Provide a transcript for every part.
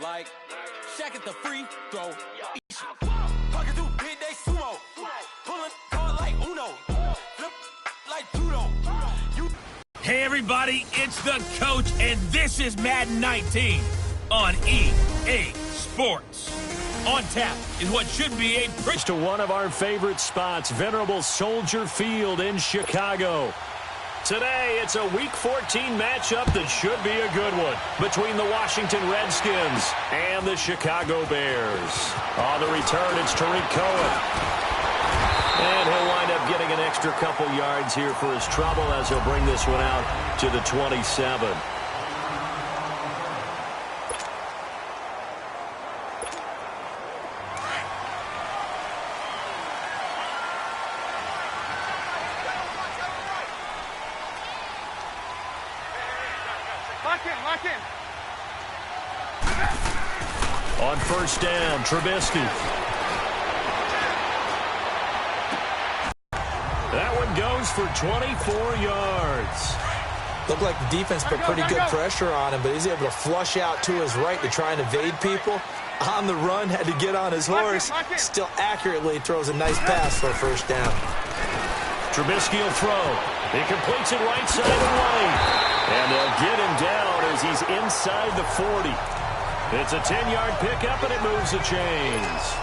Like, Shaq at the free throw. Pocket through big day sumo. Pulling card like Uno. Flip like judo. Hey everybody, it's the coach, and this is Madden 19 on EA Sports. On tap is what should be a to one of our favorite spots, venerable Soldier Field in Chicago. Today, it's a Week 14 matchup that should be a good one between the Washington Redskins and the Chicago Bears. On the return, it's Tariq Cohen. And he'll wind up getting an extra couple yards here for his trouble as he'll bring this one out to the 27. Lock in. On first down, Trubisky. That one goes for 24 yards. Looked like the defense put pretty good pressure on him, but he's able to flush out to his right to try and evade people. On the run, had to get on his horse. Still accurately throws a nice pass for a first down. Trubisky will throw. He completes it right side away. And they'll get him down as he's inside the 40. It's a 10-yard pickup, and it moves the chains.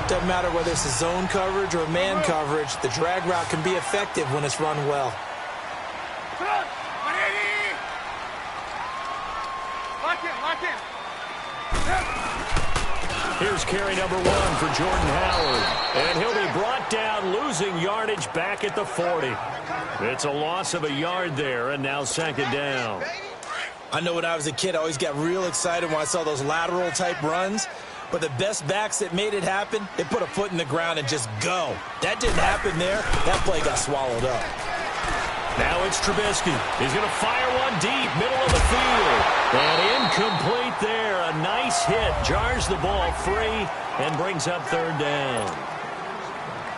Doesn't matter whether it's a zone coverage or man coverage, the drag route can be effective when it's run well. Lock in. Here's carry number 1 for Jordan Howard. And he'll be brought down, losing yardage back at the 40. It's a loss of a yard there, and now second down. I know when I was a kid, I always got real excited when I saw those lateral-type runs. But the best backs that made it happen, they put a foot in the ground and just go. That didn't happen there. That play got swallowed up. Now it's Trubisky. He's going to fire one deep, middle of the field. And incomplete there. A nice hit. Jars the ball free and brings up third down.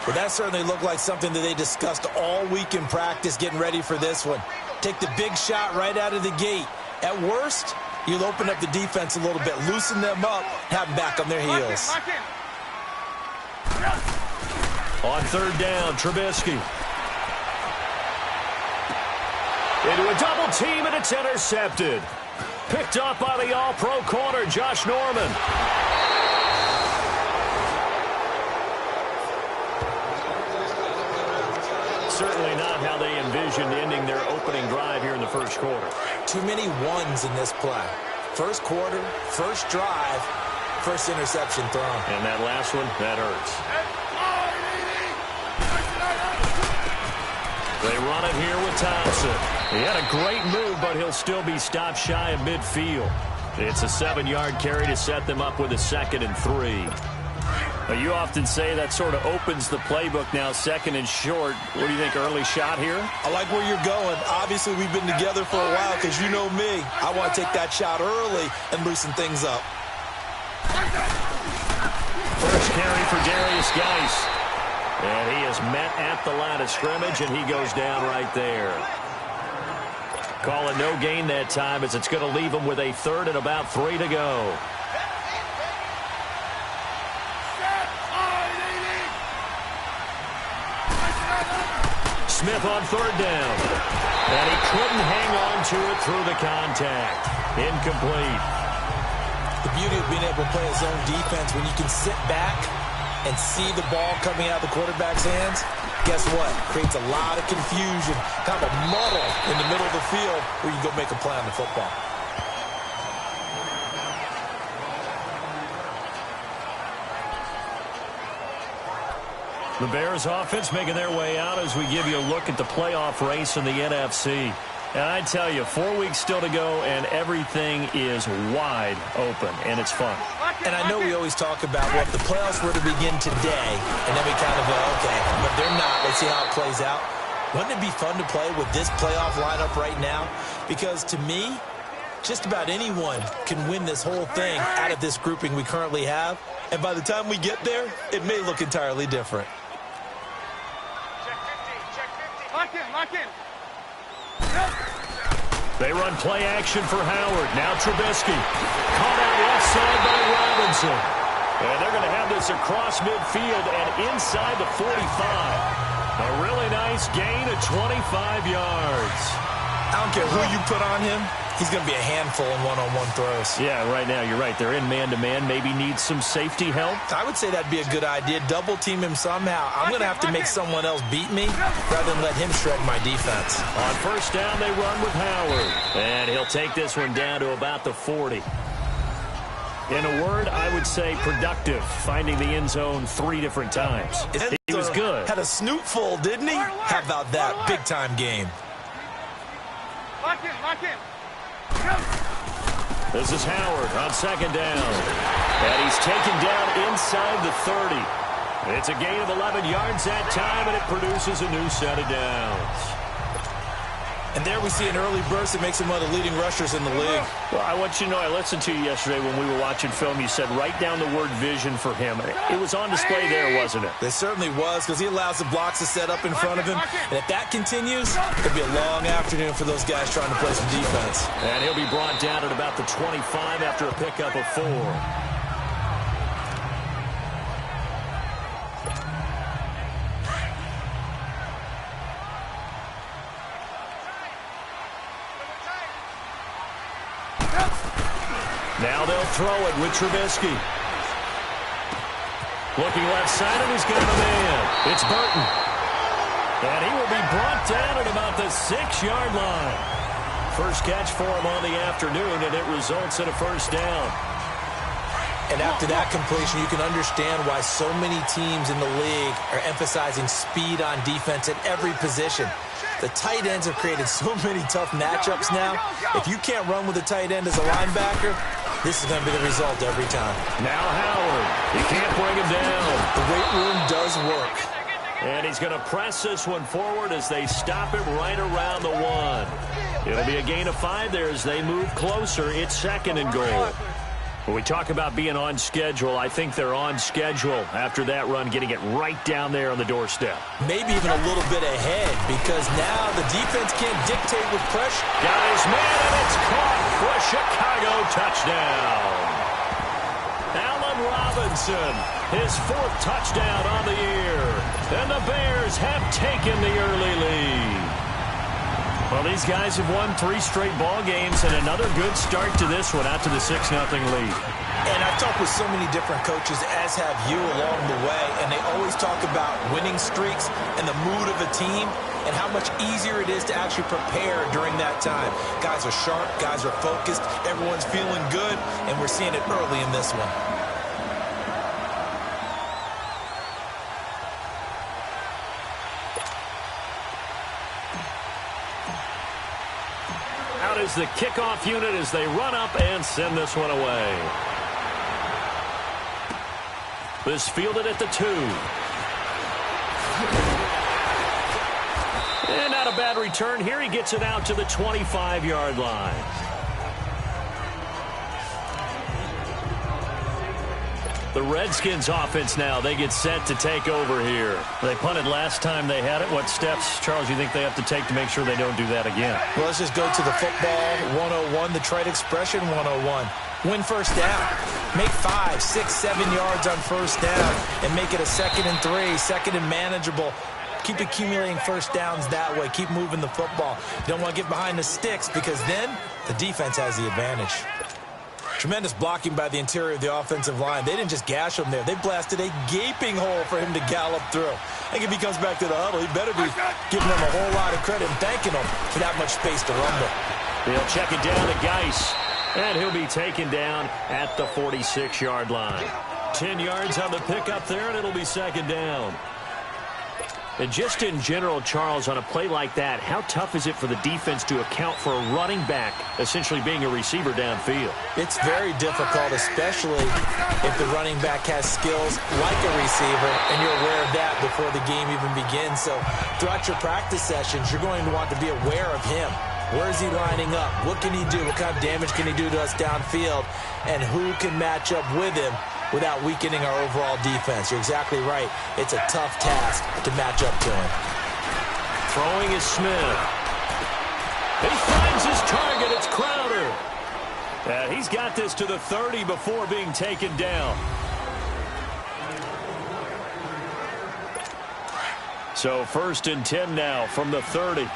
Well, that certainly looked like something that they discussed all week in practice getting ready for this one. Take the big shot right out of the gate. At worst, you'll open up the defense a little bit, loosen them up, have them back on their heels. Lock in. On third down, Trubisky. Into a double team, and it's intercepted. Picked up by the all-pro corner, Josh Norman. Certainly not how they envisioned ending their opening drive here in the first quarter. Too many ones in this play. First quarter, first drive, first interception thrown. And that last one, that hurts. They run it here with Thompson. He had a great move, but he'll still be stopped shy of midfield. It's a 7-yard carry to set them up with a 2nd and 3. Now, you often say that sort of opens the playbook now, 2nd and short. What do you think, early shot here? I like where you're going. Obviously, we've been together for a while because you know me. I want to take that shot early and loosen things up. First carry for Darius Geis. And he is met at the line of scrimmage, and he goes down right there. Call it no gain that time as it's going to leave him with a 3rd and about 3 to go. Smith on third down. And he couldn't hang on to it through the contact. Incomplete. The beauty of being able to play a zone defense when you can sit back and see the ball coming out of the quarterback's hands, guess what? Creates a lot of confusion, kind of a muddle in the middle of the field where you go make a play on the football. The Bears offense making their way out as we give you a look at the playoff race in the NFC. And I tell you, 4 weeks still to go, and everything is wide open, and it's fun. And I know we always talk about, well, if the playoffs were to begin today, and then we kind of go, okay, but they're not. Let's see how it plays out. Wouldn't it be fun to play with this playoff lineup right now? Because to me, just about anyone can win this whole thing out of this grouping we currently have. And by the time we get there, it may look entirely different. Check 50. Lock in. They run play action for Howard. Now Trubisky. Caught out left side by Robinson. And they're going to have this across midfield and inside the 45. A really nice gain of 25 yards. I don't care who you put on him. He's going to be a handful in one-on-one throws. Yeah, right now you're right. They're in man-to-man. Maybe needs some safety help. I would say that'd be a good idea. Double team him somehow. I'm going to have to make someone else beat me rather than let him shred my defense. On first down, they run with Howard. And he'll take this one down to about the 40. In a word, I would say productive, finding the end zone 3 different times. He was good. Had a snootful, didn't he? How about that? Big-time game. Lock in, lock in. This is Howard on second down. And he's taken down inside the 30. It's a gain of 11 yards that time, and it produces a new set of downs. And there we see an early burst that makes him one of the leading rushers in the league. Well, I want you to know, I listened to you yesterday when we were watching film. You said write down the word vision for him. It was on display there, wasn't it? It certainly was, because he allows the blocks to set up in front of him. And if that continues, it'll be a long afternoon for those guys trying to play some defense. And he'll be brought down at about the 25 after a pickup of 4. Now they'll throw it with Trubisky. Looking left side, and he's got a man. It's Burton. And he will be brought down at about the 6-yard line. First catch for him on the afternoon, and it results in a first down. And after that completion, you can understand why so many teams in the league are emphasizing speed on defense at every position. The tight ends have created so many tough matchups now. If you can't run with a tight end as a linebacker, this is going to be the result every time. Now Howard. He can't bring him down. The weight room does work. And he's going to press this one forward as they stop him right around the 1. It'll be a gain of 5 there as they move closer. It's second and goal. When we talk about being on schedule, I think they're on schedule after that run, getting it right down there on the doorstep. Maybe even a little bit ahead, because now the defense can't dictate with pressure. Got his man, and it's caught for a Chicago touchdown. Allen Robinson, his 4th touchdown on the year. And the Bears have taken the early lead. Well, these guys have won 3 straight ball games, and another good start to this one out to the 6-0 lead. And I've talked with so many different coaches, as have you, along the way, and they always talk about winning streaks and the mood of a team and how much easier it is to actually prepare during that time. Guys are sharp, guys are focused, everyone's feeling good, and we're seeing it early in this one. Out is the kickoff unit as they run up and send this one away. This fielded at the 2. And not a bad return here. He gets it out to the 25-yard line. The Redskins offense now, they get set to take over here. They punted last time they had it. What steps, Charles, you think they have to take to make sure they don't do that again? Well, let's just go to the football 101, the trade expression 101. Win first down. Make 5, 6, 7 yards on first down and make it a 2nd and 3, 2nd and manageable. Keep accumulating first downs that way. Keep moving the football. You don't want to get behind the sticks because then the defense has the advantage. Tremendous blocking by the interior of the offensive line. They didn't just gash him there. They blasted a gaping hole for him to gallop through. I think if he comes back to the huddle, he better be giving them a whole lot of credit and thanking them for that much space to rumble. He'll check it down to Geis, and he'll be taken down at the 46-yard line. 10 yards on the pickup there, and it'll be 2nd down. And just in general, Charles, on a play like that, how tough is it for the defense to account for a running back essentially being a receiver downfield? It's very difficult, especially if the running back has skills like a receiver, and you're aware of that before the game even begins. So throughout your practice sessions, you're going to want to be aware of him. Where is he lining up? What can he do? What kind of damage can he do to us downfield? And who can match up with him without weakening our overall defense? You're exactly right. It's a tough task to match up to him. Throwing is Smith. He finds his target. It's Crowder. He's got this to the 30 before being taken down. So 1st and 10 now from the 30.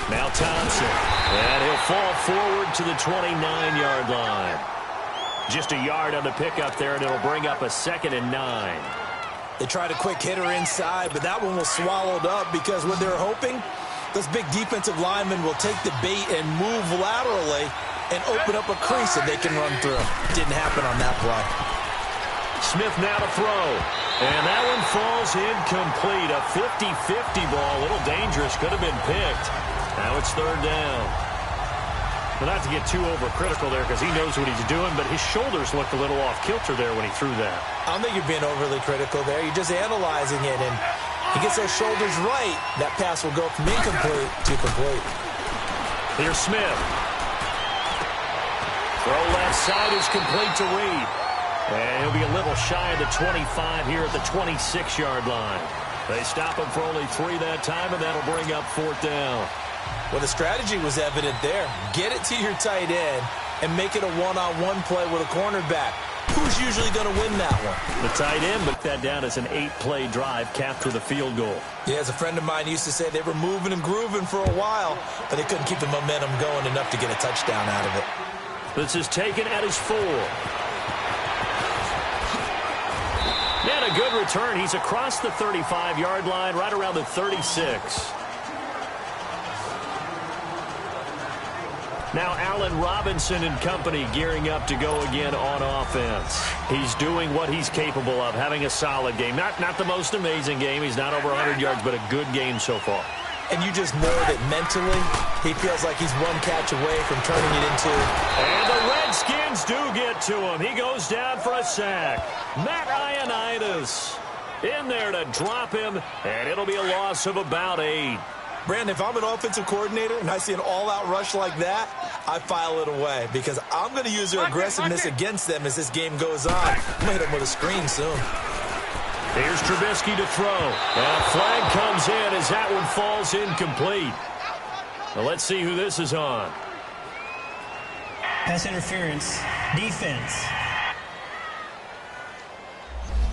Now Thompson, and he'll fall forward to the 29-yard line. Just a yard on the pickup there, and it'll bring up a 2nd and 9. They tried a quick hitter inside, but that one was swallowed up because what they're hoping, those big defensive linemen will take the bait and move laterally and open up a crease that they can run through. Didn't happen on that play. Smith now to throw. And that one falls incomplete. A 50-50 ball. A little dangerous. Could have been picked. Now it's 3rd down. But not to get too overcritical there because he knows what he's doing, but his shoulders looked a little off kilter there when he threw that. I don't think you're being overly critical there. You're just analyzing it, and he gets those shoulders right. That pass will go from incomplete to complete. Here's Smith. Throw left side is complete to Reed. And he'll be a little shy of the 25 here at the 26-yard line. They stop him for only 3 that time, and that'll bring up 4th down. Well, the strategy was evident there. Get it to your tight end and make it a one-on-one play with a cornerback. Who's usually going to win that one? The tight end, but that down as an 8-play drive capped with a field goal. Yeah, as a friend of mine used to say, they were moving and grooving for a while, but they couldn't keep the momentum going enough to get a touchdown out of it. This is taken at his 4. And a good return. He's across the 35-yard line, right around the 36. Now Allen Robinson and company gearing up to go again on offense. He's doing what he's capable of, having a solid game. Not the most amazing game. He's not over 100 yards, but a good game so far. And you just know that mentally he feels like he's one catch away from turning it into. And the Redskins do get to him. He goes down for a sack. Matt Ioannidis in there to drop him, and it'll be a loss of about 8. Brandon, if I'm an offensive coordinator and I see an all-out rush like that, I file it away because I'm going to use their aggressiveness against them as this game goes on. I'm going to hit them with a screen soon. Here's Trubisky to throw. And a flag comes in as that one falls incomplete. Well, let's see who this is on. Pass interference, defense.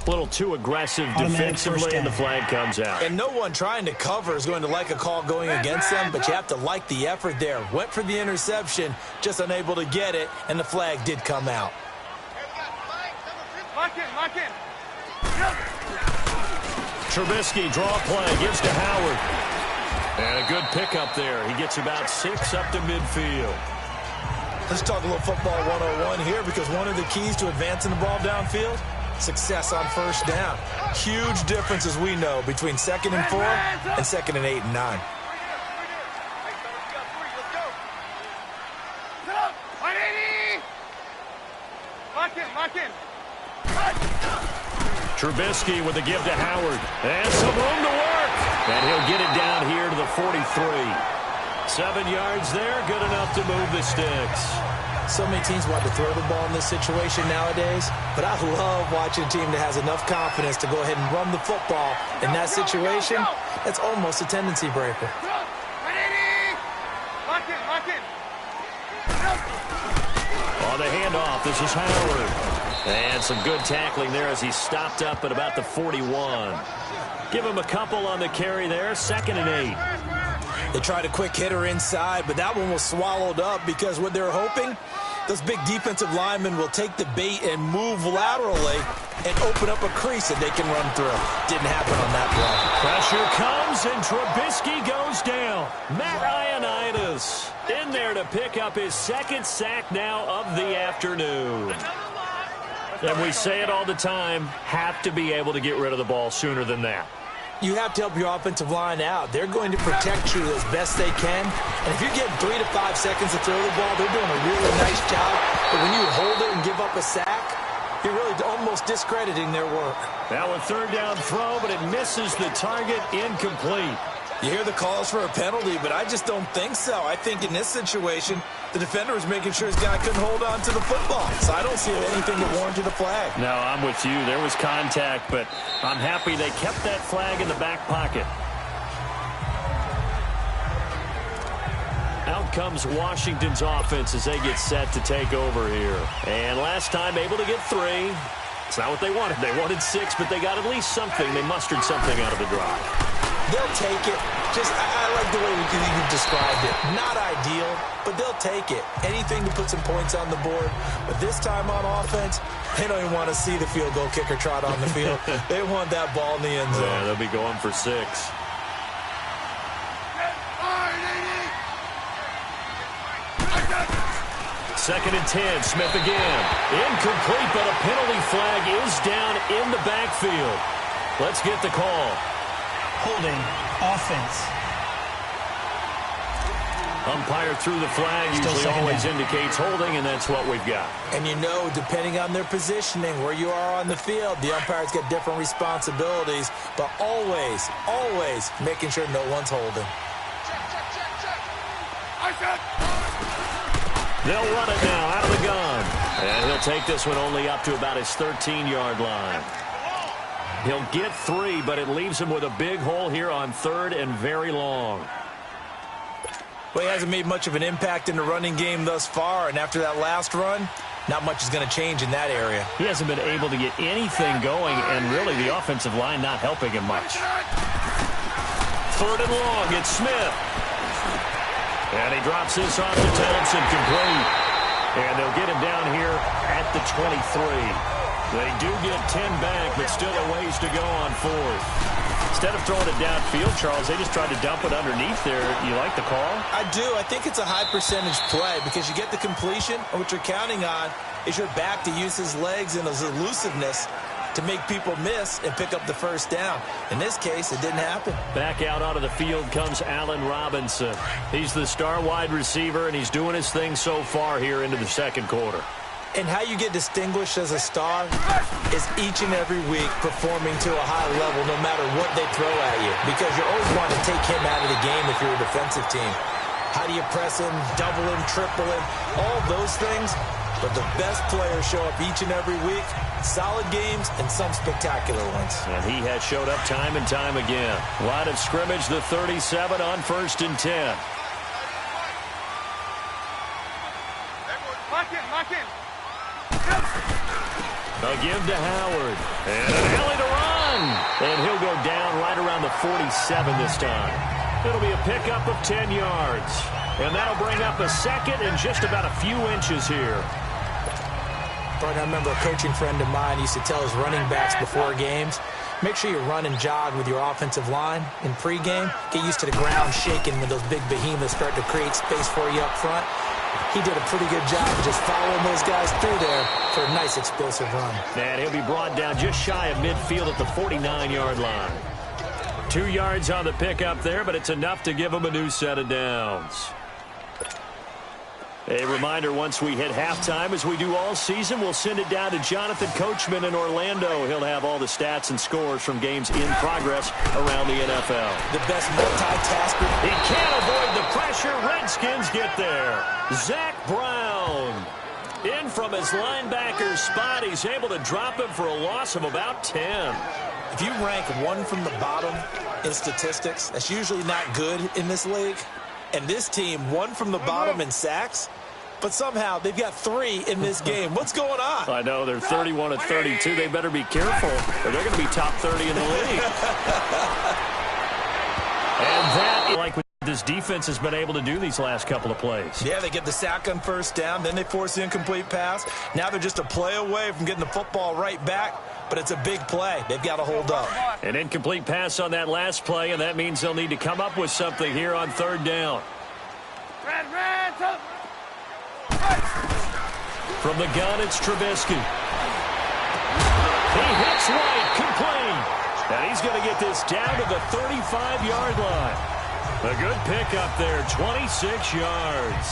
A little too aggressive defensively, and the flag comes out. And no one trying to cover is going to like a call going against them, but you have to like the effort there. Went for the interception, just unable to get it, and the flag did come out. Lock in. Trubisky, draw play, gives to Howard. And a good pickup there. He gets about 6 up to midfield. Let's talk a little football 101 here because one of the keys to advancing the ball downfield, success on 1st down. Huge difference, as we know, between 2nd and 4 and 2nd and 8 and 9. Lock in. Trubisky with a give to Howard. And some room to work. And he'll get it down here to the 43. 7 yards there, good enough to move the sticks. So many teams want to throw the ball in this situation nowadays, but I love watching a team that has enough confidence to go ahead and run the football in that situation. That's almost a tendency breaker. Lock in. On the handoff, this is Howard. And some good tackling there as he stopped up at about the 41. Give him a couple on the carry there, 2nd and 8. They tried a quick hitter inside, but that one was swallowed up because what they're hoping, those big defensive linemen will take the bait and move laterally and open up a crease that they can run through. Didn't happen on that play. Pressure comes, and Trubisky goes down. Matt Ioannidis in there to pick up his 2nd sack now of the afternoon. And we say it all the time, have to be able to get rid of the ball sooner than that. You have to help your offensive line out. They're going to protect you as best they can. And if you're getting 3 to 5 seconds to throw the ball, they're doing a really nice job. But when you hold it and give up a sack, you're really almost discrediting their work. Now a 3rd down throw, but it misses the target, incomplete. You hear the calls for a penalty, but I just don't think so. I think in this situation, the defender was making sure his guy couldn't hold on to the football. So I don't see anything that warranted a flag. No, I'm with you. There was contact, but I'm happy they kept that flag in the back pocket. Out comes Washington's offense as they get set to take over here. And last time able to get 3. It's not what they wanted. They wanted 6, but they got at least something. They mustered something out of the drive. They'll take it. I like the way you described it. Not ideal, but they'll take it. Anything to put some points on the board. But this time on offense, they don't even want to see the field goal kicker trot on the field. They want that ball in the end zone. Yeah, they'll be going for 6. Second and 10, Smith again. Incomplete, but a penalty flag is down in the backfield. Let's get the call. Holding, offense. Umpire threw the flag, usually always indicates holding, and that's what we've got. And you know, depending on their positioning, where you are on the field, the umpires get different responsibilities, but always, always making sure no one's holding. They'll run it now out of the gun. And he'll take this one only up to about his 13-yard line. He'll get 3, but it leaves him with a big hole here on 3rd and very long. Well, he hasn't made much of an impact in the running game thus far, and after that last run, not much is going to change in that area. He hasn't been able to get anything going, and really the offensive line not helping him much. 3rd and long, it's Smith. And he drops this off to Townsend, complete. And they'll get him down here at the 23. They do get 10 back, but still a ways to go on 4th. Instead of throwing it downfield, Charles, they just tried to dump it underneath there. You like the call? I do. I think it's a high percentage play because you get the completion, and what you're counting on is your back to use his legs and his elusiveness to make people miss and pick up the first down. In this case, it didn't happen. Back out onto the field comes Allen Robinson. He's the star wide receiver, and he's doing his thing so far here into the second quarter. And how you get distinguished as a star is each and every week performing to a high level no matter what they throw at you, because you always want to take him out of the game if you're a defensive team. How do you press him, double him, triple him, all those things? But the best players show up each and every week. Solid games and some spectacular ones. And he has showed up time and time again. Line of scrimmage, the 37 on 1st and 10. Lock in. A give to Howard. And an alley to run. And he'll go down right around the 47 this time. It'll be a pickup of 10 yards. And that'll bring up a second and just about a few inches here. I remember a coaching friend of mine used to tell his running backs before games, make sure you run and jog with your offensive line in pregame. Get used to the ground shaking when those big behemoths start to create space for you up front. He did a pretty good job of just following those guys through there for a nice explosive run. And he'll be brought down just shy of midfield at the 49-yard line. 2 yards on the pickup there, but it's enough to give him a new set of downs. A reminder, once we hit halftime, as we do all season, we'll send it down to Jonathan Coachman in Orlando. He'll have all the stats and scores from games in progress around the NFL. The best multitasker. He can't avoid the pressure. Redskins get there. Zach Brown in from his linebacker spot. He's able to drop him for a loss of about 10. If you rank one from the bottom in statistics, that's usually not good in this league. And this team, one from the bottom in sacks, but somehow they've got 3 in this game. What's going on? I know, they're 31-32. They better be careful, or they're going to be top 30 in the league. And that, like what this defense has been able to do these last couple of plays. Yeah, they get the sack on first down, then they force the incomplete pass. Now they're just a play away from getting the football right back. But it's a big play. They've got to hold up. An incomplete pass on that last play, and that means they'll need to come up with something here on 3rd down. From the gun, it's Trubisky. He hits White, complete. And he's going to get this down to the 35-yard line. A good pickup there, 26 yards.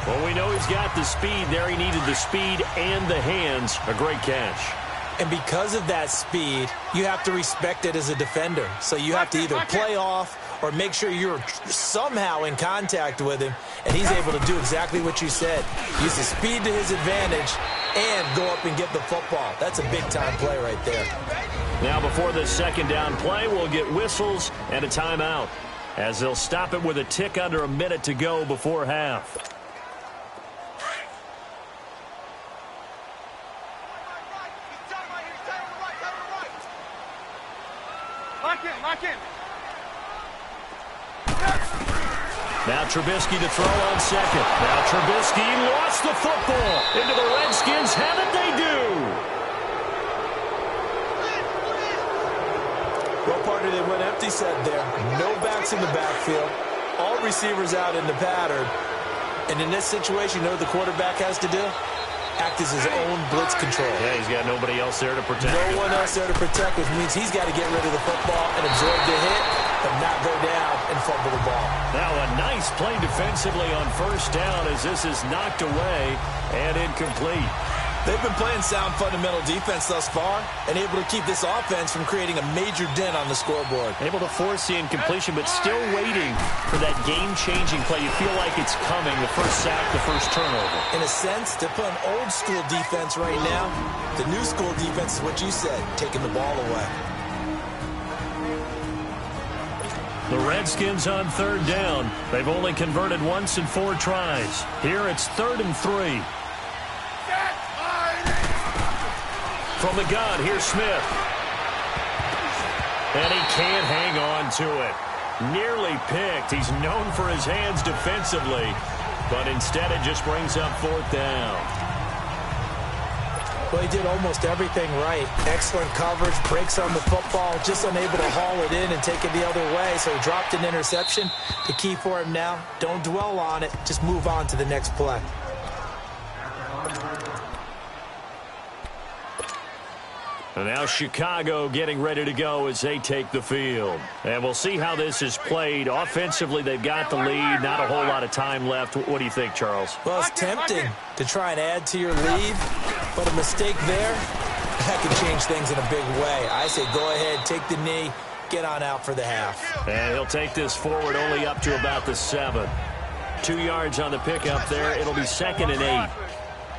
Well, we know he's got the speed there. He needed the speed and the hands. A great catch. And because of that speed, you have to respect it as a defender. So you have to either play off or make sure you're somehow in contact with him, and he's able to do exactly what you said. Use the speed to his advantage and go up and get the football. That's a big-time play right there. Now before the second down play, we'll get whistles and a timeout, as they'll stop it with a tick under a minute to go before half. Lock in. Now Trubisky to throw on second. Now Trubisky lost the football into the Redskins' heaven. They do. Well, partner, they went empty set there. No backs in the backfield. All receivers out in the pattern. And in this situation, you know what the quarterback has to do? Act as his own blitz control. Yeah, he's got nobody else there to protect him. No one else there to protect, which means he's got to get rid of the football and absorb the hit, but not go down and fumble the ball. Now a nice play defensively on first down as this is knocked away and incomplete. They've been playing sound fundamental defense thus far and able to keep this offense from creating a major dent on the scoreboard. Able to force the incompletion, but still waiting for that game-changing play. You feel like it's coming, the first sack, the first turnover. In a sense, they're playing old-school defense right now. The new-school defense is what you said, taking the ball away. The Redskins on third down. They've only converted once in 4 tries. Here it's 3rd and 3. From the gun, here's Smith. And he can't hang on to it. Nearly picked. He's known for his hands defensively, but instead it just brings up 4th down. Well, he did almost everything right. Excellent coverage, breaks on the football, just unable to haul it in and take it the other way, so he dropped an interception. The key for him now, don't dwell on it, just move on to the next play. And now Chicago getting ready to go as they take the field. And we'll see how this is played. Offensively, they've got the lead. Not a whole lot of time left. What do you think, Charles? Well, it's tempting to try and add to your lead, but a mistake there, that can change things in a big way. I say go ahead, take the knee, get on out for the half. And he'll take this forward only up to about the 7. 2 yards on the pickup there. It'll be 2nd and 8.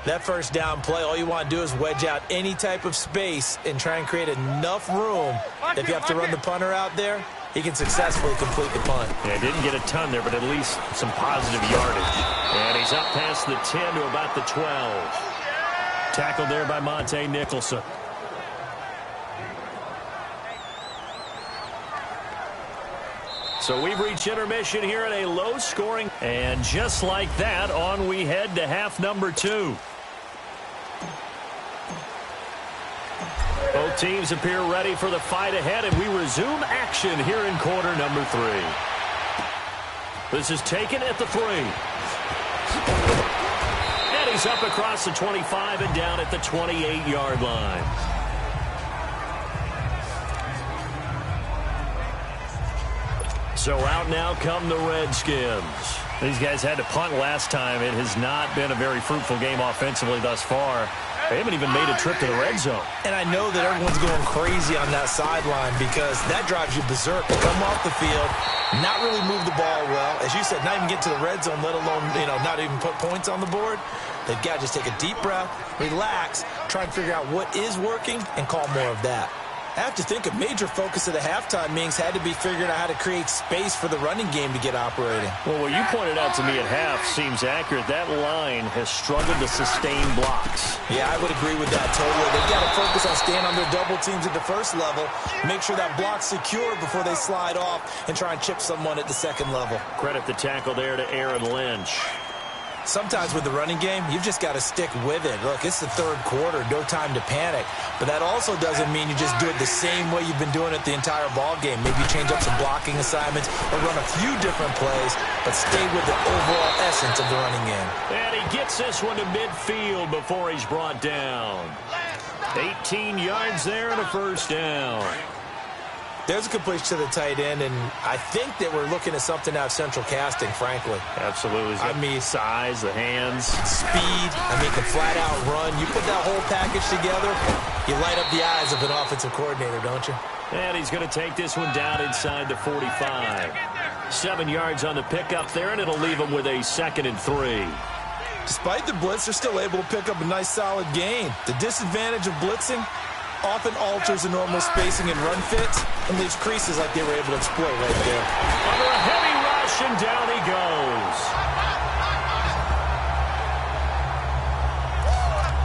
That first down play, all you want to do is wedge out any type of space and try and create enough room. If you have to run the punter out there, he can successfully complete the punt. Yeah, didn't get a ton there, but at least some positive yardage. And he's up past the 10 to about the 12. Tackled there by Monte Nicholson. So we've reached intermission here in a low-scoring. And just like that, on we head to half number 2. Both teams appear ready for the fight ahead, and we resume action here in quarter number 3. This is taken at the 3. And he's up across the 25 and down at the 28-yard line. So out now come the Redskins. These guys had to punt last time. It has not been a very fruitful game offensively thus far. They haven't even made a trip to the red zone. And I know that everyone's going crazy on that sideline because that drives you berserk to come off the field, not really move the ball well. As you said, not even get to the red zone, let alone, not even put points on the board. They've got to just take a deep breath, relax, try and figure out what is working, and call more of that. I have to think a major focus of the halftime meetings had to be figuring out how to create space for the running game to get operating. Well, what you pointed out to me at half seems accurate. That line has struggled to sustain blocks. Yeah, I would agree with that totally. They've got to focus on staying on their double teams at the first level, make sure that block's secure before they slide off and try and chip someone at the second level. Credit the tackle there to Aaron Lynch. Sometimes with the running game, you've just got to stick with it. Look, it's the third quarter, no time to panic. But that also doesn't mean you just do it the same way you've been doing it the entire ball game. Maybe change up some blocking assignments or run a few different plays, but stay with the overall essence of the running game. And he gets this one to midfield before he's brought down. 18 yards there and a first down. There's a completion to the tight end, and I think that we're looking at something out of central casting, frankly. Absolutely. I mean, size, the hands. Speed, can flat out run. You put that whole package together, You light up the eyes of an offensive coordinator, don't you? And he's going to take this one down inside the 45. 7 yards on the pickup there, and it'll leave him with a 2nd and 3. Despite the blitz, they're still able to pick up a nice, solid gain. The disadvantage of blitzing often alters the normal spacing and run fits and leaves creases like they were able to exploit right there. Under a heavy rush, and down he goes.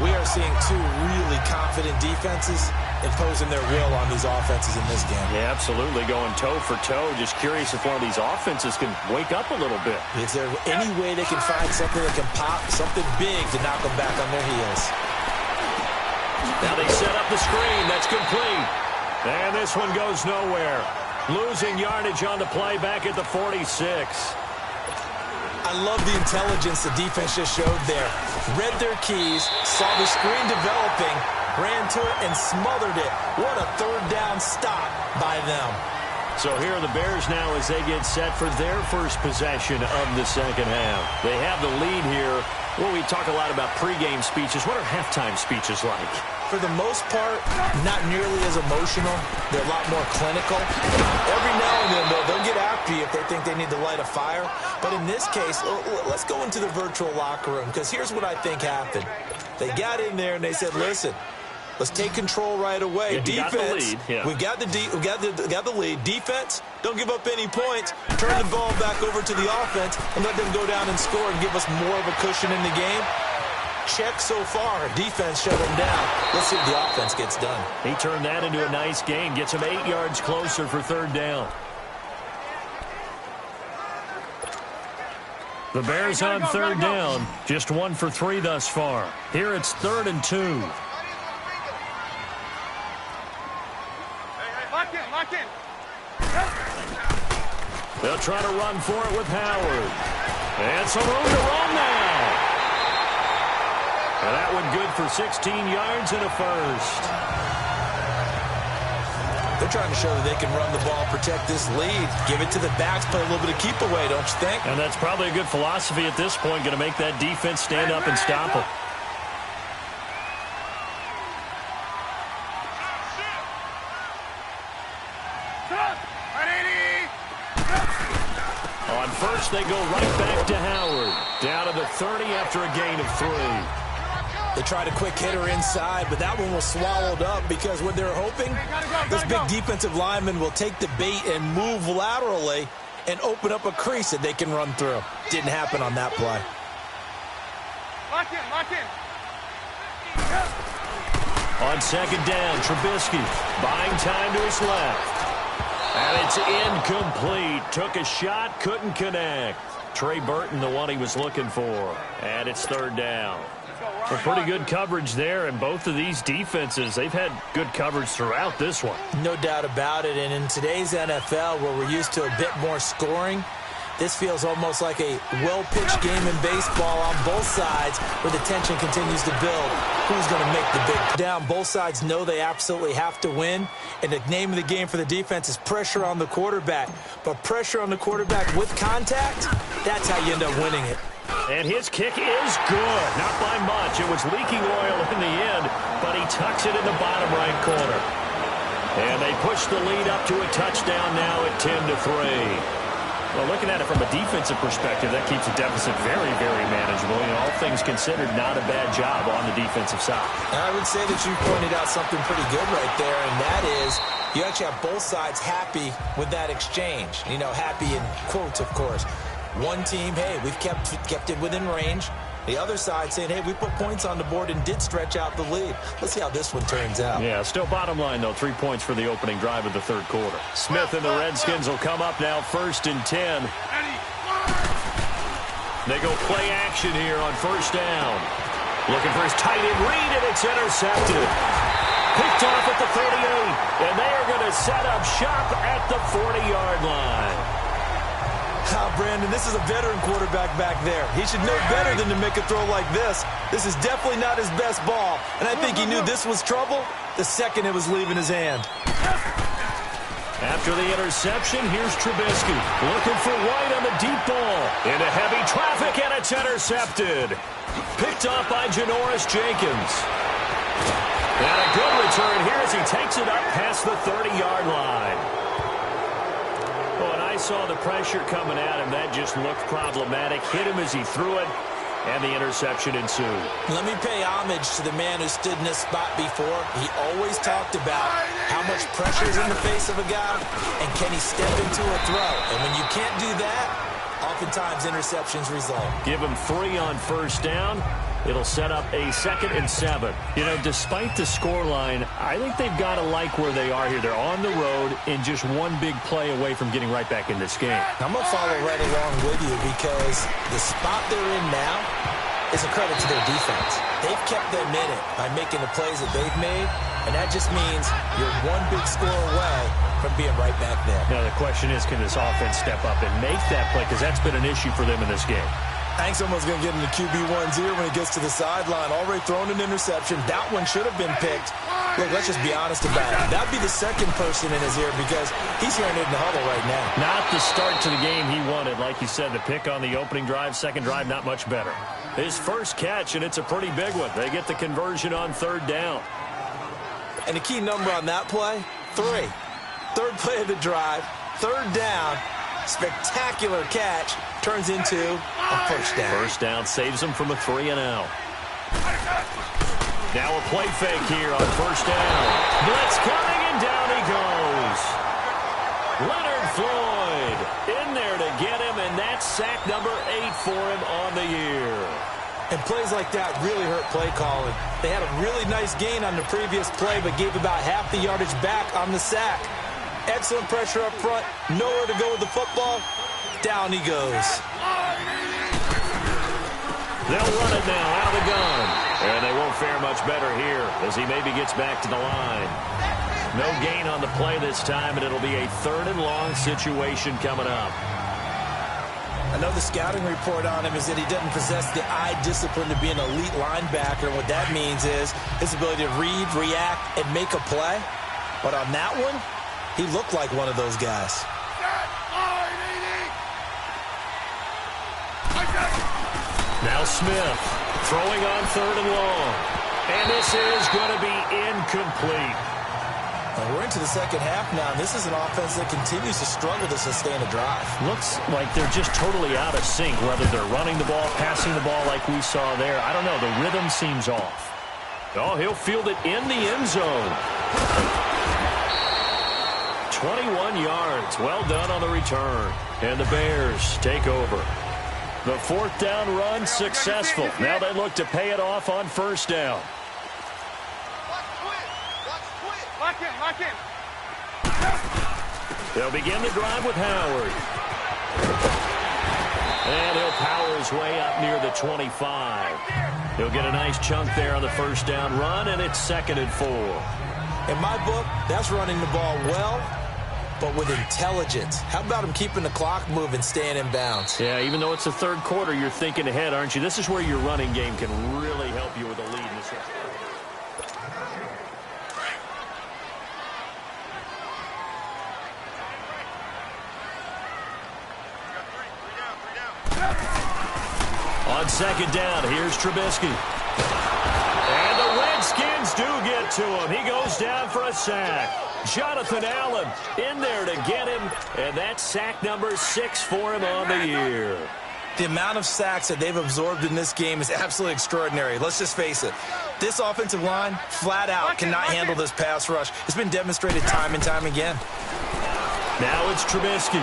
We are seeing two really confident defenses imposing their will on these offenses in this game. Yeah, absolutely, going toe for toe. Just curious if one of these offenses can wake up a little bit. Is there any way they can find something that can pop, something big to knock them back on their heels? Now they set up the screen. That's complete. And this one goes nowhere. Losing yardage on the play back at the 46. I love the intelligence the defense just showed there. Read their keys, saw the screen developing, ran to it, and smothered it. What a third down stop by them. So here are the Bears now as they get set for their first possession of the second half. They have the lead here. Well, we talk a lot about pregame speeches. What are halftime speeches like? For the most part, not nearly as emotional. They're a lot more clinical. Every now and then, though, they'll get after you if they think they need to light a fire. But in this case, let's go into the virtual locker room, because here's what I think happened. They got in there and they said, listen, let's take control right away. Yeah, defense, we've got the lead. Defense, don't give up any points. Turn the ball back over to the offense and let them go down and score and give us more of a cushion in the game. Check so far. Defense shut them down. Let's see if the offense gets done. He turned that into a nice gain. Gets him 8 yards closer for third down. The Bears on third down. Just 1 for 3 thus far. Here it's 3rd and 2. Lock in. They'll try to run for it with Howard. And some room to run now. And that one good for 16 yards and a first. They're trying to show that they can run the ball, protect this lead, give it to the backs, play a little bit of keep away, don't you think? And that's probably a good philosophy at this point, going to make that defense stand up and stop them. On first, they go right back to Howard. Down to the 30 after a gain of 3. They tried a quick hitter inside, but that one was swallowed up because what they're hoping, this big defensive lineman will take the bait and move laterally and open up a crease that they can run through. Didn't happen on that play. Lock in. On second down, Trubisky buying time to his left. And it's incomplete. Took a shot, couldn't connect. Trey Burton, the one he was looking for. And it's third down. Well, pretty good coverage there, and both of these defenses, they've had good coverage throughout this one. No doubt about it, and in today's NFL, where we're used to a bit more scoring, this feels almost like a well-pitched game in baseball on both sides where the tension continues to build. Who's going to make the big down? Both sides know they absolutely have to win, and the name of the game for the defense is pressure on the quarterback. But pressure on the quarterback with contact, that's how you end up winning it. And his kick is good. Not by much. It was leaking oil in the end, but he tucks it in the bottom right corner. And they push the lead up to a touchdown now at 10-3. Well, looking at it from a defensive perspective, that keeps the deficit very, very manageable. You know, all things considered, not a bad job on the defensive side. And I would say that you pointed out something pretty good right there, and that is you actually have both sides happy with that exchange. You know, happy in quotes, of course. One team, hey, we've kept it within range. The other side saying, hey, we put points on the board and did stretch out the lead. Let's see how this one turns out. Yeah, still bottom line, though, 3 points for the opening drive of the third quarter. Smith and the Redskins will come up now 1st and 10. They go play action here on first down. Looking for his tight end read, and it's intercepted. Picked off at the 38, and they are going to set up shop at the 40-yard line. Brandon, this is a veteran quarterback back there. He should know better than to make a throw like this. This is definitely not his best ball. And I think he knew this was trouble the second it was leaving his hand. After the interception, here's Trubisky. Looking for White on the deep ball. Into heavy traffic, and it's intercepted. Picked off by Janoris Jenkins. And a good return here as he takes it up past the 30-yard line. Oh, and I saw the pressure coming at him. That just looked problematic. Hit him as he threw it, and the interception ensued. Let me pay homage to the man who stood in this spot before. He always talked about how much pressure is in the face of a guy, and can he step into a throw. And when you can't do that, oftentimes interceptions result. Give him 3 on first down. It'll set up a 2nd and 7. You know, despite the scoreline, I think they've got to like where they are here. They're on the road and just one big play away from getting right back in this game. I'm going to follow right along with you because the spot they're in now is a credit to their defense. They've kept them in it by making the plays that they've made, and that just means you're one big score away from being right back there. Now, the question is, can this offense step up and make that play? Because that's been an issue for them in this game. Hank's almost going to get into QB1's ear when he gets to the sideline. Already thrown an interception. That one should have been picked. Look, let's just be honest about it. That would be the second person in his ear because he's hearing it in the huddle right now. Not the start to the game he wanted. Like you said, the pick on the opening drive, second drive, not much better. His first catch, and it's a pretty big one. They get the conversion on 3rd down. And the key number on that play, 3. 3rd play of the drive, 3rd down, spectacular catch, turns into a first down. First down saves him from a 3-and-out. Now a play fake here on first down. Blitz coming, and down he goes. Leonard Floyd in there to get him, and that's sack number 8 for him on the year. And plays like that really hurt play calling. They had a really nice gain on the previous play, but gave about half the yardage back on the sack. Excellent pressure up front. Nowhere to go with the football. Down he goes. They'll run it now out of the gun. And they won't fare much better here as he maybe gets back to the line. No gain on the play this time, and it'll be a 3rd and long situation coming up. I know the scouting report on him is that he doesn't possess the eye discipline to be an elite linebacker. And what that means is his ability to read, react, and make a play. But on that one, he looked like one of those guys. Now Smith throwing on 3rd and long. And this is going to be incomplete. Well, we're into the second half now, and this is an offense that continues to struggle to sustain a drive. Looks like they're just totally out of sync, whether they're running the ball, passing the ball like we saw there. I don't know. The rhythm seems off. Oh, he'll field it in the end zone. 21 yards. Well done on the return. And the Bears take over. The 4th down run successful. Now they look to pay it off on first down. Lock in. They'll begin the drive with Howard. And he'll power his way up near the 25. He'll get a nice chunk there on the first down run, and it's 2nd and 4. In my book, that's running the ball well, but with intelligence. How about him keeping the clock moving, staying in bounds? Yeah, even though it's the 3rd quarter, you're thinking ahead, aren't you? This is where your running game can really help you with a lead in this game. On 2nd down, here's Trubisky. And the Redskins do get to him. He goes down for a sack. Jonathan Allen in there to get him, and that's sack number 6 for him on the year. The amount of sacks that they've absorbed in this game is absolutely extraordinary. Let's just face it. This offensive line, flat out, cannot handle this pass rush. It's been demonstrated time and time again. Now it's Trubisky.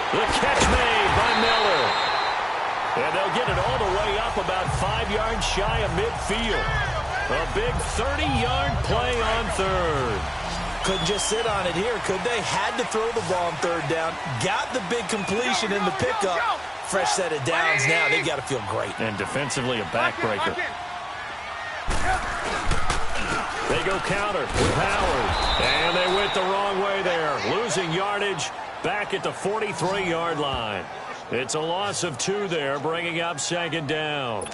The catch made by Miller. And they'll get it all the way up about 5 yards shy of midfield. A big 30-yard play on 3rd. Couldn't just sit on it here, could they? Had to throw the ball on 3rd down. Got the big completion in the pickup. Fresh set of downs now. They've got to feel great. And defensively, a backbreaker. They go counter with Howard. And they went the wrong way there. Losing yardage back at the 43-yard line. It's a loss of 2 there, bringing up 2nd down.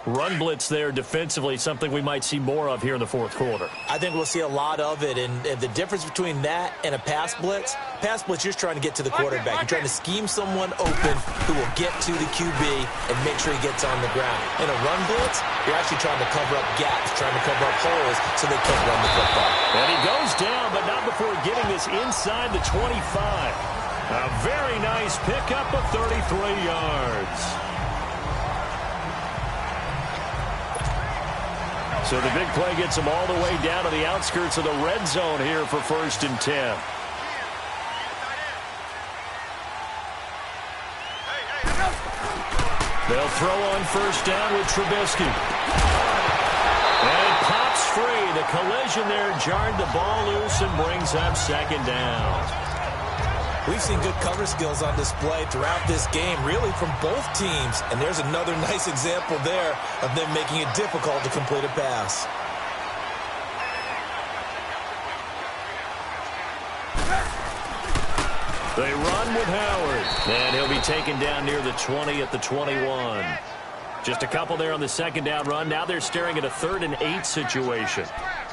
Run blitz there defensively, something we might see more of here in the fourth quarter. I think we'll see a lot of it, and the difference between that and a pass blitz, you're just trying to get to the quarterback. You're trying to scheme someone open who will get to the QB and make sure he gets on the ground. In a run blitz, you're actually trying to cover up gaps, trying to cover up holes so they can't run the football. And he goes down, but not before getting this inside the 25. A very nice pickup of 33 yards. So the big play gets him all the way down to the outskirts of the red zone here for 1st and 10. They'll throw on 1st down with Trubisky. And it pops free. The collision there jarred the ball loose and brings up 2nd down. We've seen good cover skills on display throughout this game, really from both teams. And there's another nice example there of them making it difficult to complete a pass. They run with Howard. And he'll be taken down near the 20 at the 21. Just a couple there on the 2nd down run. Now they're staring at a 3rd and 8 situation.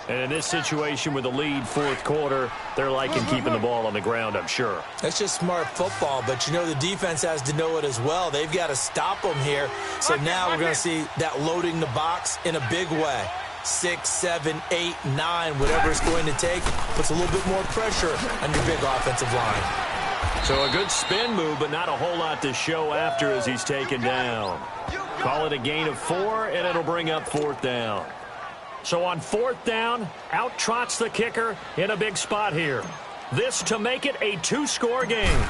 And in this situation with a lead 4th quarter, they're liking keeping the ball on the ground, I'm sure. That's just smart football, but you know the defense has to know it as well. They've got to stop them here. So now we're going to see that loading the box in a big way. 6, 7, 8, 9, whatever it's going to take, puts a little bit more pressure on your big offensive line. So a good spin move, but not a whole lot to show after as he's taken down. Call it a gain of 4, and it'll bring up 4th down. So on 4th down, out trots the kicker in a big spot here. This to make it a 2-score game.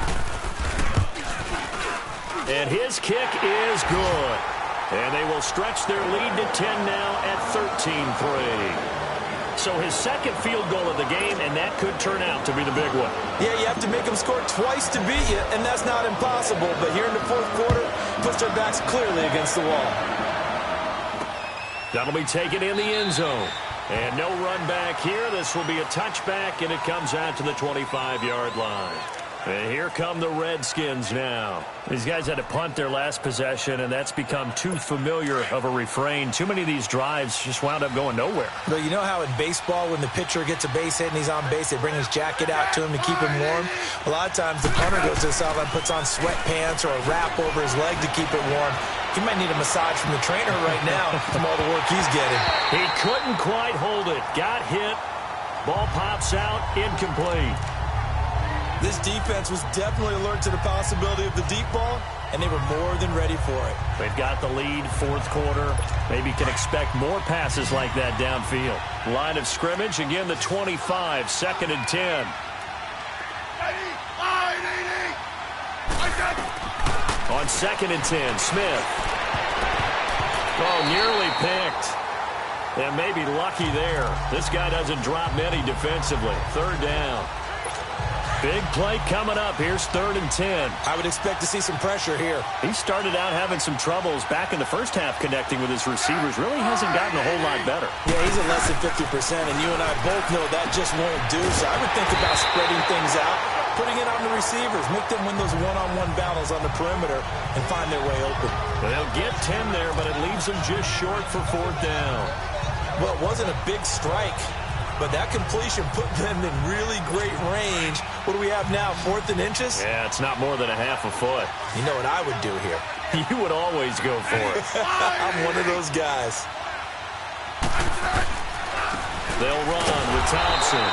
And his kick is good. And they will stretch their lead to 10 now at 13-3. So his 2nd field goal of the game, and that could turn out to be the big one. Yeah, you have to make them score twice to beat you, and that's not impossible. But here in the 4th quarter, puts their backs clearly against the wall. That'll be taken in the end zone. And no run back here. This will be a touchback, and it comes out to the 25-yard line. And here come the Redskins now. These guys had to punt their last possession, and that's become too familiar of a refrain. Too many of these drives just wound up going nowhere. But you know how in baseball, when the pitcher gets a base hit and he's on base, they bring his jacket out to him to keep him warm? A lot of times the punter goes to the sideline, puts on sweatpants or a wrap over his leg to keep it warm. He might need a massage from the trainer right now from all the work he's getting. He couldn't quite hold it. Got hit. Ball pops out. Incomplete. This defense was definitely alert to the possibility of the deep ball, and they were more than ready for it. They've got the lead, 4th quarter. Maybe can expect more passes like that downfield. Line of scrimmage, again the 25, 2nd and 10. On 2nd and 10, Smith. Oh, nearly picked. And maybe lucky there. This guy doesn't drop many defensively. 3rd down. Big play coming up. Here's 3rd and 10. I would expect to see some pressure here. He started out having some troubles back in the first half connecting with his receivers. Really hasn't gotten a whole lot better. Yeah, he's at less than 50%, and you and I both know that just won't do. So I would think about spreading things out, putting it on the receivers, make them win those one-on-one battles on the perimeter, and find their way open. They'll get 10 there, but it leaves them just short for 4th down. Well, it wasn't a big strike, but that completion put them in really great range. What do we have now, 4th and inches? Yeah, it's not more than a half a foot. You know what I would do here? You would always go for it. I'm one of those guys. They'll run with Thompson.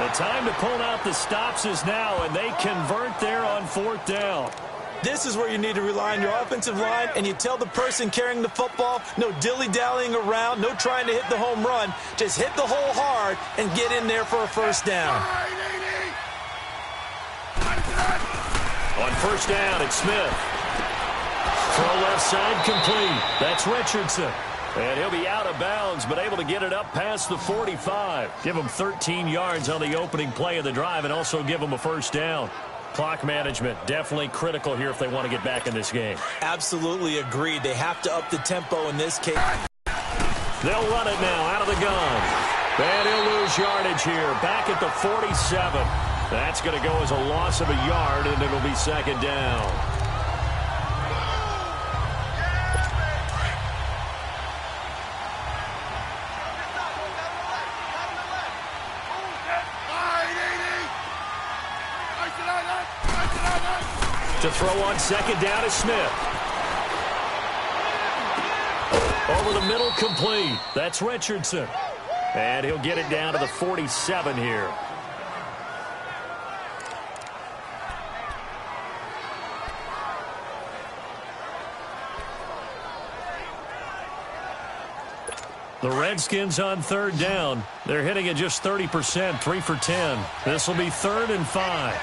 The time to pull out the stops is now, and they convert there on 4th down. This is where you need to rely on your offensive line, and you tell the person carrying the football, no dilly-dallying around, no trying to hit the home run. Just hit the hole hard and get in there for a 1st down. On 1st down, it's Smith. Throw left side complete. That's Richardson. And he'll be out of bounds, but able to get it up past the 45. Give him 13 yards on the opening play of the drive and also give him a 1st down. Clock management definitely critical here if they want to get back in this game. Absolutely agreed. They have to up the tempo in this case. They'll run it now out of the gun. And he'll lose yardage here. Back at the 47. That's going to go as a loss of a yard, and it'll be 2nd down. To throw on second down is Smith. Over the middle, complete. That's Richardson. And he'll get it down to the 47 here. The Redskins on third down. They're hitting at just 30%, 3 for 10. This will be 3rd and 5.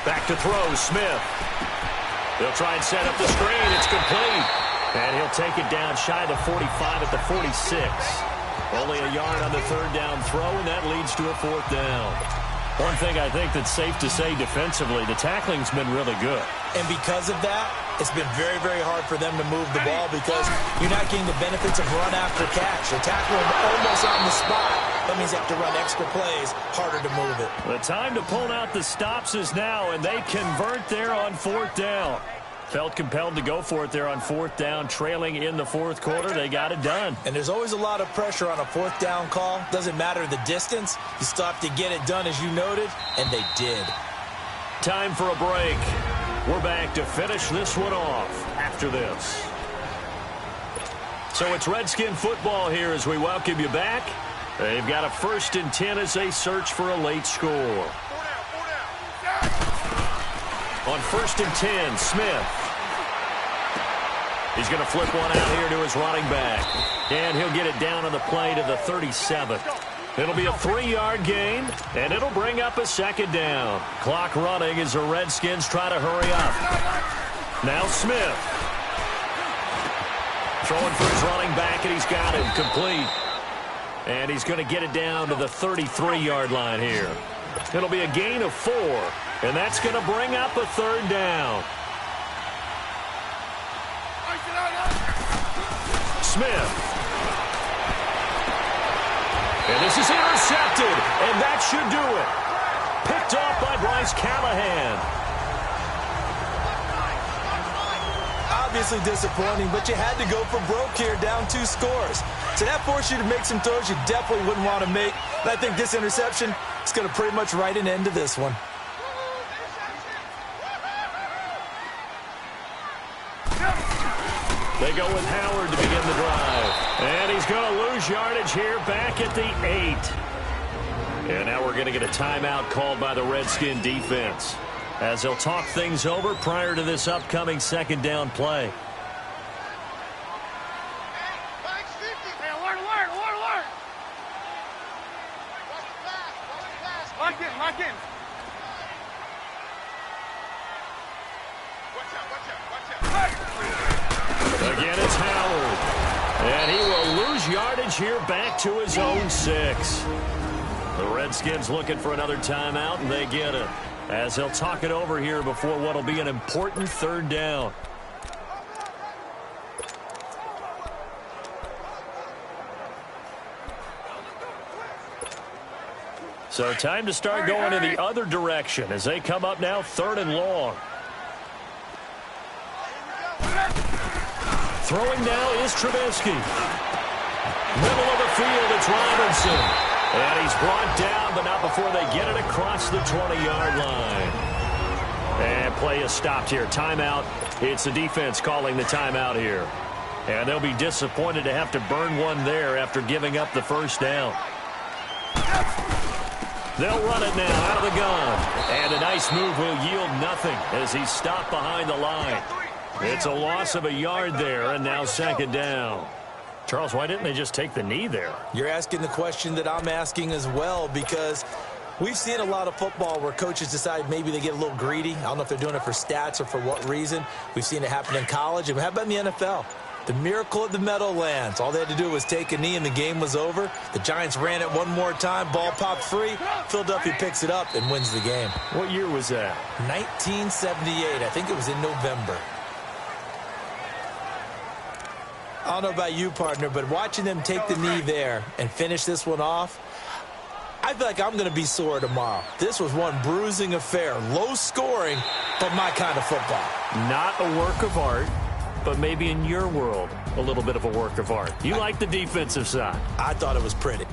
Back to throw, Smith. He'll try and set up the screen. It's complete. And he'll take it down shy of the 45 at the 46. Only a yard on the third down throw, and that leads to a 4th down. One thing I think that's safe to say defensively, the tackling's been really good. And because of that, it's been very, very hard for them to move the ball because you're not getting the benefits of run after catch. They're tackling almost on the spot. That means you have to run extra plays, harder to move it. The time to pull out the stops is now, and they convert there on 4th down. Felt compelled to go for it there on 4th down, trailing in the 4th quarter. They got it done. And there's always a lot of pressure on a 4th down call. Doesn't matter the distance. You still have to get it done, as you noted, and they did. Time for a break. We're back to finish this one off after this. So it's Redskin football here as we welcome you back. They've got a 1st and 10 as they search for a late score. On 1st and 10, Smith. He's going to flip one out here to his running back. And he'll get it down on the play to the 37. It'll be a 3-yard gain, and it'll bring up a 2nd down. Clock running as the Redskins try to hurry up. Now Smith. Throwing for his running back, and he's got him complete. And he's going to get it down to the 33-yard line here. It'll be a gain of 4, and that's going to bring up a 3rd down. Smith. And this is intercepted, and that should do it. Picked off by Bryce Callahan. Obviously disappointing, but you had to go for broke here, down 2 scores. So that forced you to make some throws you definitely wouldn't want to make. And I think this interception is going to pretty much write an end to this one. They go with Howard to begin the drive. And he's going to lose yardage here back at the 8. And now we're going to get a timeout called by the Redskin defense as they'll talk things over prior to this upcoming 2nd down play. Lock in. Again, it's Howard. And he will lose yardage here back to his own 6. The Redskins looking for another timeout, and they get it. As they'll talk it over here before what will be an important 3rd down. So time to start going in the other direction as they come up now 3rd and long. Throwing now is Trubisky. Middle of the field, it's Robinson. And he's brought down, but not before they get it across the 20-yard line. And play is stopped here. Timeout. It's the defense calling the timeout here. And they'll be disappointed to have to burn one there after giving up the 1st down. They'll run it now out of the gun. And a nice move will yield nothing as he's stopped behind the line. It's a loss of a yard there, and now 2nd down. Charles, why didn't they just take the knee there? You're asking the question that I'm asking as well, because we've seen a lot of football where coaches decide maybe they get a little greedy. I don't know if they're doing it for stats or for what reason. We've seen it happen in college, and how about in the NFL? The miracle of the Meadowlands. All they had to do was take a knee, and the game was over. The Giants ran it one more time. Ball popped free. Philadelphia picks it up and wins the game. What year was that? 1978. I think it was in November. I don't know about you, partner, but watching them take the knee there and finish this one off, I feel like I'm going to be sore tomorrow. This was one bruising affair. Low scoring, but my kind of football. Not a work of art, but maybe in your world, a little bit of a work of art. You like the defensive side. I thought it was pretty.